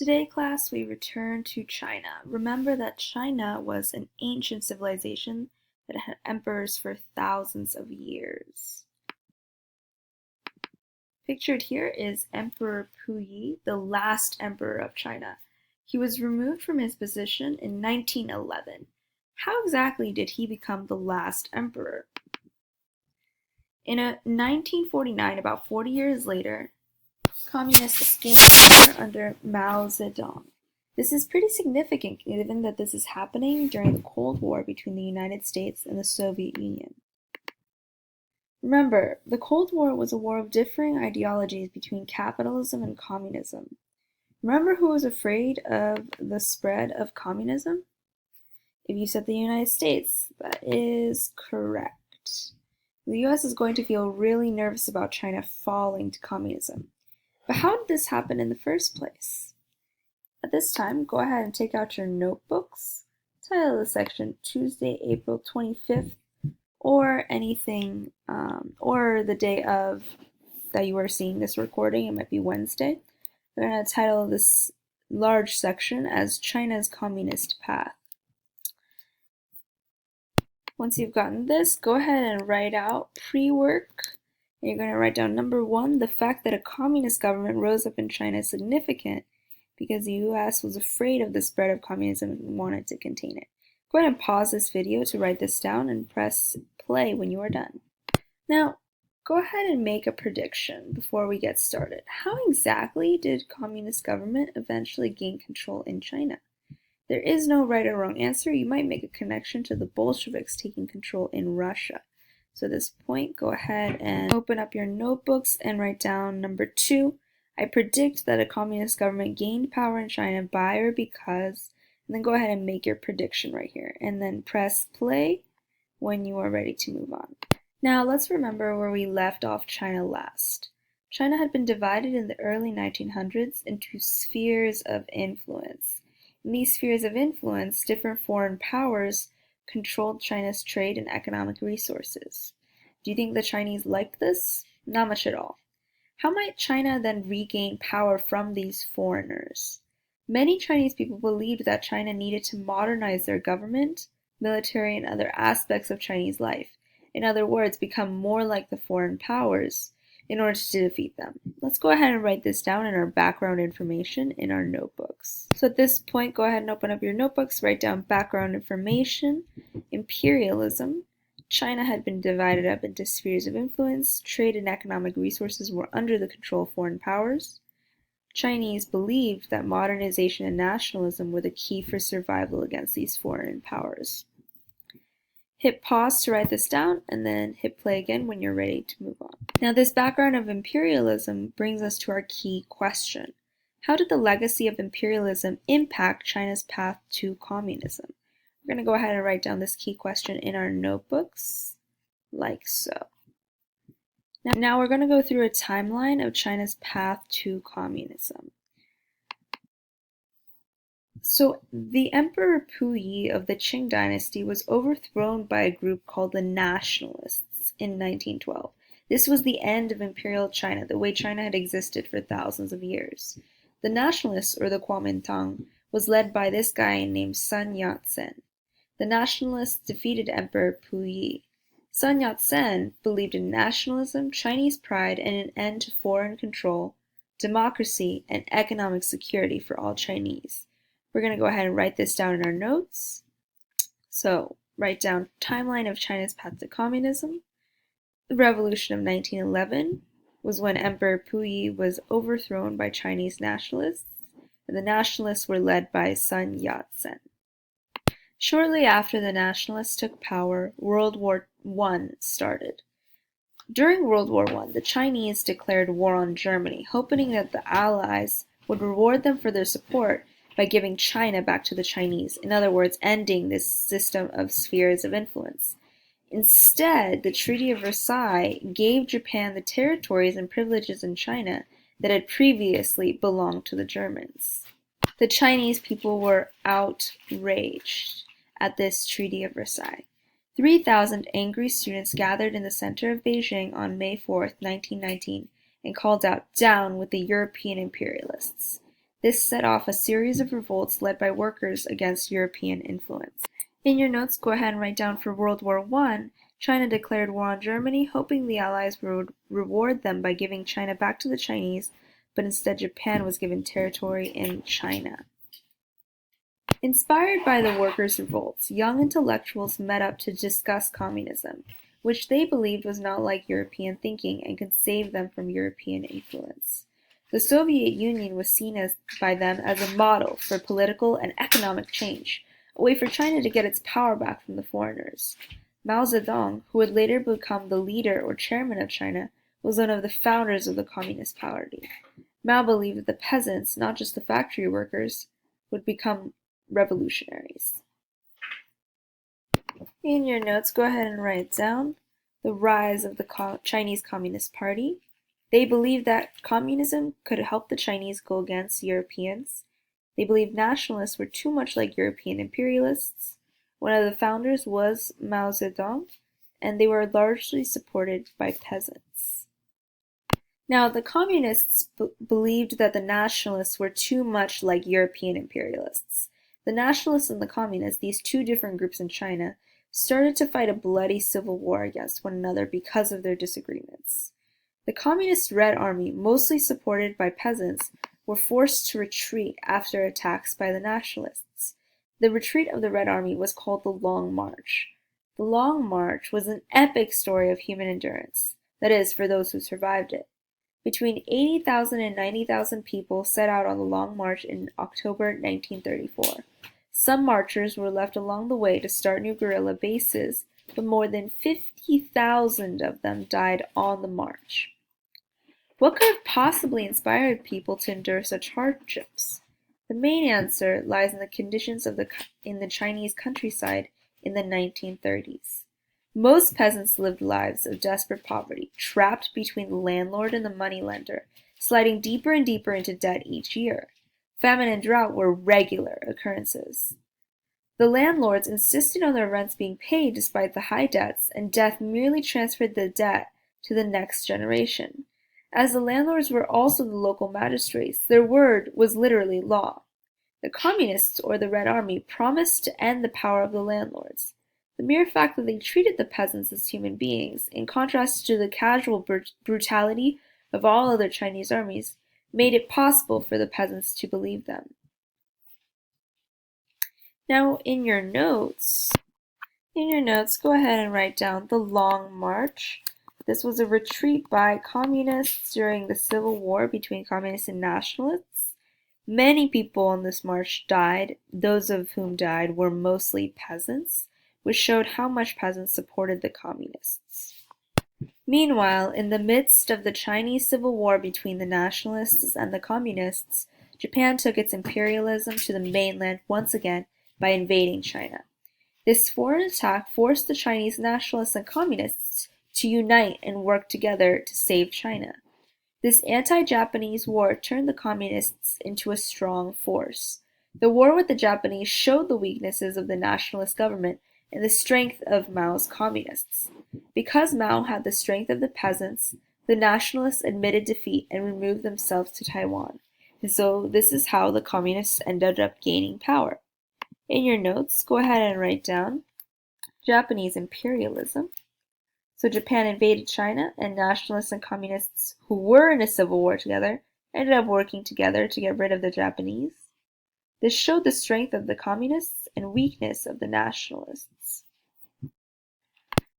Today, class, we return to China. Remember that China was an ancient civilization that had emperors for thousands of years. Pictured here is Emperor Puyi, the last emperor of China. He was removed from his position in 1911. How exactly did he become the last emperor? In 1949, about 40 years later, communists gained power under Mao Zedong. This is pretty significant given that this is happening during the Cold War between the United States and the Soviet Union. Remember, the Cold War was a war of differing ideologies between capitalism and communism. Remember who was afraid of the spread of communism? If you said the United States, that is correct. The US is going to feel really nervous about China falling to communism. But how did this happen in the first place? At this time, go ahead and take out your notebooks, title the section Tuesday, April 25th, or anything, or the day of that you are seeing this recording. It might be Wednesday. We're going to title this large section as China's Communist Path. Once you've gotten this, go ahead and write out pre-work. You're going to write down number 1, the fact that a communist government rose up in China is significant because the US was afraid of the spread of communism and wanted to contain it. Go ahead and pause this video to write this down and press play when you are done. Now, go ahead and make a prediction before we get started. How exactly did communist government eventually gain control in China? There is no right or wrong answer. You might make a connection to the Bolsheviks taking control in Russia. So at this point, go ahead and open up your notebooks and write down number 2. I predict that a communist government gained power in China by or because, and then go ahead and make your prediction right here. And then press play when you are ready to move on. Now let's remember where we left off China last. China had been divided in the early 1900s into spheres of influence. In these spheres of influence, different foreign powers controlled China's trade and economic resources. Do you think the Chinese liked this? Not much at all. How might China then regain power from these foreigners? Many Chinese people believed that China needed to modernize their government, military, and other aspects of Chinese life. In other words, become more like the foreign powers in order to defeat them. Let's go ahead and write this down in our background information in our notebooks. So at this point, go ahead and open up your notebooks, write down background information, imperialism. China had been divided up into spheres of influence. Trade and economic resources were under the control of foreign powers. Chinese believed that modernization and nationalism were the key for survival against these foreign powers. Hit pause to write this down, and then hit play again when you're ready to move on. Now, this background of imperialism brings us to our key question. How did the legacy of imperialism impact China's path to communism? We're going to go ahead and write down this key question in our notebooks, like so. Now we're going to go through a timeline of China's path to communism. So the Emperor Puyi of the Qing dynasty was overthrown by a group called the Nationalists in 1912. This was the end of imperial China, the way China had existed for thousands of years. The Nationalists, or the Kuomintang, was led by this guy named Sun Yat-sen. The Nationalists defeated Emperor Puyi. Sun Yat-sen believed in nationalism, Chinese pride, and an end to foreign control, democracy, and economic security for all Chinese. We're going to go ahead and write this down in our notes. So, write down timeline of China's path to communism. The revolution of 1911 was when Emperor Puyi was overthrown by Chinese nationalists, and the nationalists were led by Sun Yat-sen. Shortly after the nationalists took power, World War I started. During World War I, the Chinese declared war on Germany, hoping that the Allies would reward them for their support by giving China back to the Chinese, in other words, ending this system of spheres of influence. Instead, the Treaty of Versailles gave Japan the territories and privileges in China that had previously belonged to the Germans. The Chinese people were outraged at this Treaty of Versailles. 3,000 angry students gathered in the center of Beijing on May 4, 1919, and called out, "Down with the European imperialists." This set off a series of revolts led by workers against European influence. In your notes, go ahead and write down for World War I, China declared war on Germany, hoping the Allies would reward them by giving China back to the Chinese, but instead Japan was given territory in China. Inspired by the workers' revolts, young intellectuals met up to discuss communism, which they believed was not like European thinking and could save them from European influence. The Soviet Union was seen by them as a model for political and economic change, a way for China to get its power back from the foreigners. Mao Zedong, who would later become the leader or chairman of China, was one of the founders of the Communist Party. Mao believed that the peasants, not just the factory workers, would become revolutionaries. In your notes, go ahead and write down the rise of the Chinese Communist Party. They believed that communism could help the Chinese go against Europeans. They believed nationalists were too much like European imperialists. One of the founders was Mao Zedong, and they were largely supported by peasants. Now, the communists believed that the nationalists were too much like European imperialists. The nationalists and the communists, these two different groups in China, started to fight a bloody civil war against one another because of their disagreements. The Communist Red Army, mostly supported by peasants, were forced to retreat after attacks by the nationalists. The retreat of the Red Army was called the Long March. The Long March was an epic story of human endurance, that is, for those who survived it. Between 80,000 and 90,000 people set out on the Long March in October 1934. Some marchers were left along the way to start new guerrilla bases, but more than 50,000 of them died on the march. What could have possibly inspired people to endure such hardships? The main answer lies in the conditions in the Chinese countryside in the 1930s. Most peasants lived lives of desperate poverty, trapped between the landlord and the moneylender, sliding deeper and deeper into debt each year. Famine and drought were regular occurrences. The landlords insisted on their rents being paid despite the high debts, and death merely transferred the debt to the next generation. As the landlords were also the local magistrates, their word was literally law. The Communists, or the Red Army, promised to end the power of the landlords. The mere fact that they treated the peasants as human beings, in contrast to the casual brutality of all other Chinese armies, made it possible for the peasants to believe them. Now, in your notes, go ahead and write down the Long March. This was a retreat by communists during the civil war between communists and nationalists. Many people on this march died. Those of whom died were mostly peasants, which showed how much peasants supported the communists. Meanwhile, in the midst of the Chinese Civil War between the nationalists and the communists, Japan took its imperialism to the mainland once again by invading China. This foreign attack forced the Chinese nationalists and communists to unite and work together to save China. This anti-Japanese war turned the communists into a strong force. The war with the Japanese showed the weaknesses of the nationalist government and the strength of Mao's communists. Because Mao had the strength of the peasants, the nationalists admitted defeat and removed themselves to Taiwan. And so this is how the communists ended up gaining power. In your notes, go ahead and write down Japanese imperialism. So Japan invaded China, and nationalists and communists who were in a civil war together ended up working together to get rid of the Japanese. This showed the strength of the communists and weakness of the nationalists.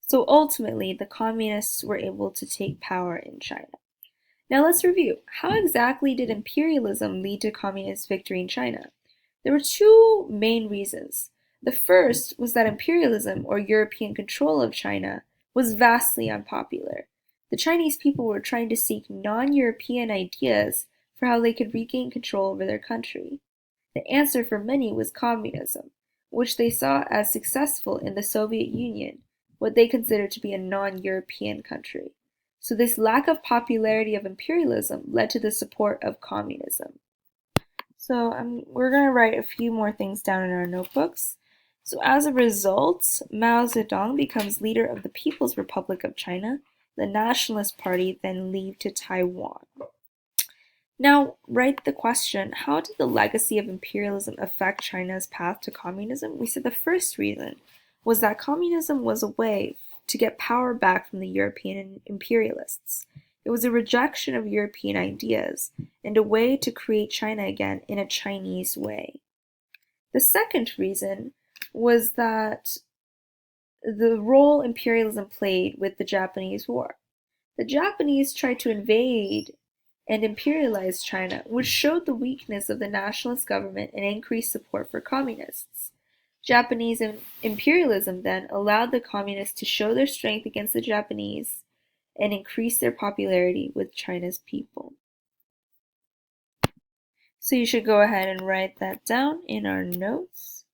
So ultimately, the communists were able to take power in China. Now let's review. How exactly did imperialism lead to communist victory in China? There were two main reasons. The first was that imperialism, or European control of China, was vastly unpopular. The Chinese people were trying to seek non-European ideas for how they could regain control over their country. The answer for many was communism, which they saw as successful in the Soviet Union, what they considered to be a non-European country. So this lack of popularity of imperialism led to the support of communism. So we're going to write a few more things down in our notebooks. So as a result, Mao Zedong becomes leader of the People's Republic of China. The Nationalist Party then leave to Taiwan. Now, write the question, how did the legacy of imperialism affect China's path to communism? We said the first reason was that communism was a way to get power back from the European imperialists. It was a rejection of European ideas and a way to create China again in a Chinese way. The second reason was that the role imperialism played with the Japanese War. The Japanese tried to invade and imperialize China, which showed the weakness of the nationalist government and increased support for communists. Japanese imperialism then allowed the communists to show their strength against the Japanese and increase their popularity with China's people. So you should go ahead and write that down in our notes,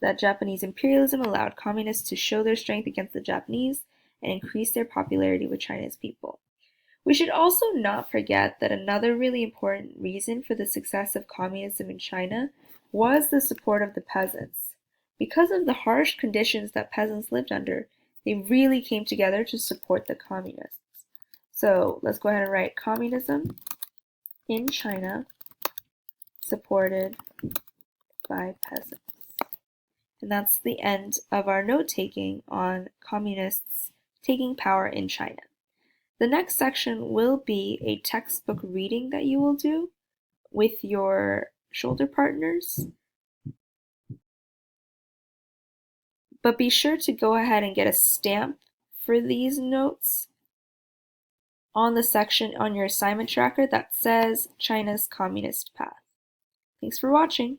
that Japanese imperialism allowed communists to show their strength against the Japanese and increase their popularity with China's people. We should also not forget that another really important reason for the success of communism in China was the support of the peasants. Because of the harsh conditions that peasants lived under, they really came together to support the communists. So let's go ahead and write communism in China supported by peasants. And that's the end of our note-taking on communists taking power in China. The next section will be a textbook reading that you will do with your shoulder partners. But be sure to go ahead and get a stamp for these notes on the section on your assignment tracker that says China's Communist Path. Thanks for watching.